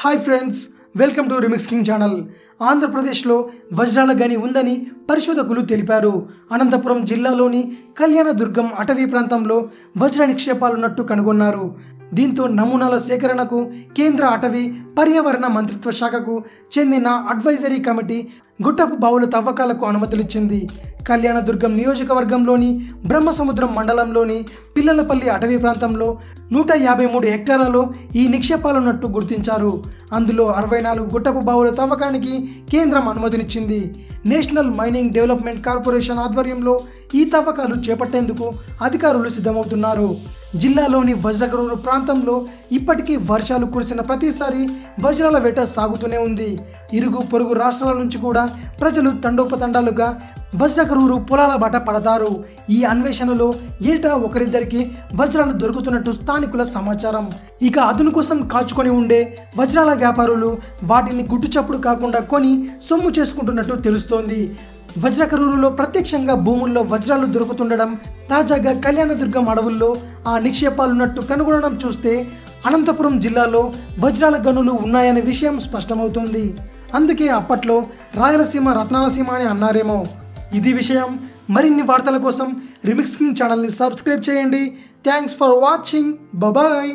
Hi friends, welcome to remix king channel. ఆంధ్రప్రదేశ్లో వజ్రాల గని ఉందని పరిశోధకులు తెలిపారు. అనంతపురం జిల్లాలోని కళ్యాణదుర్గం అటవీ ప్రాంతంలో వజ్ర నిక్షేపాలున్నట్టు కనుగొన్నారు. దీంతో నమూనాల సేకరణకు కేంద్ర అటవీ పర్యావరణ మంత్రిత్వ శాఖకు చెందిన అడ్వైజరీ కమిటీ గుట్టపు బావుల తవ్వకాలకు అనుమతులిచ్చింది. కళ్యాణదుర్గం నియోజకవర్గంలోని బ్రహ్మసముద్రం మండలంలోని పిల్లలపల్లి అటవీ ప్రాంతంలో 153 హెక్టార్లలో ఈ నిక్షేపాలున్నట్టు గుర్తించారు. అందులో 64 గుట్టపు బావుల తవ్వకానికి కేంద్రం అనుమతినిచ్చింది. నేషనల్ మైనింగ్ డెవలప్మెంట్ కార్పొరేషన్ ఆధ్వర్యంలో ఈ తవ్వకాలు చేపట్టేందుకు అధికారులు సిద్ధమవుతున్నారు. జిల్లాలోని వజ్రకరూరు ప్రాంతంలో ఇప్పటికీ వర్షాలు కురిసిన ప్రతిసారి వజ్రాల వేట సాగుతూనే ఉంది. ఇరుగు పొరుగు రాష్ట్రాల నుంచి కూడా ప్రజలు తండోపతండాలుగా వజ్రకరూరు పొలాల బాట పడతారు. ఈ అన్వేషణలో ఏటా ఒకరిద్దరికి వజ్రాలు దొరుకుతున్నట్టు స్థానికుల సమాచారం. ఇక అదును కోసం కాచుకొని ఉండే వజ్రాల వ్యాపారులు వాటిని గుట్టుచప్పుడు కాకుండా కొని సొమ్ము చేసుకుంటున్నట్టు తెలుస్తోంది. వజ్రకరూరులో ప్రత్యక్షంగా భూముల్లో వజ్రాలు దొరుకుతుండడం, తాజాగా కళ్యాణదుర్గం అడవుల్లో ఆ నిక్షేపాలున్నట్టు కనుగొనడం చూస్తే అనంతపురం జిల్లాలో వజ్రాల గనులు ఉన్నాయనే విషయం స్పష్టమవుతోంది. అందుకే అప్పట్లో రాయలసీమ రత్నాలసీమ అని అన్నారేమో. ఇది విషయం. మరిన్ని వార్తల కోసం రిమిక్స్ కింగ్ ఛానల్ని సబ్స్క్రైబ్ చేయండి. Thanks for watching. బాయ్.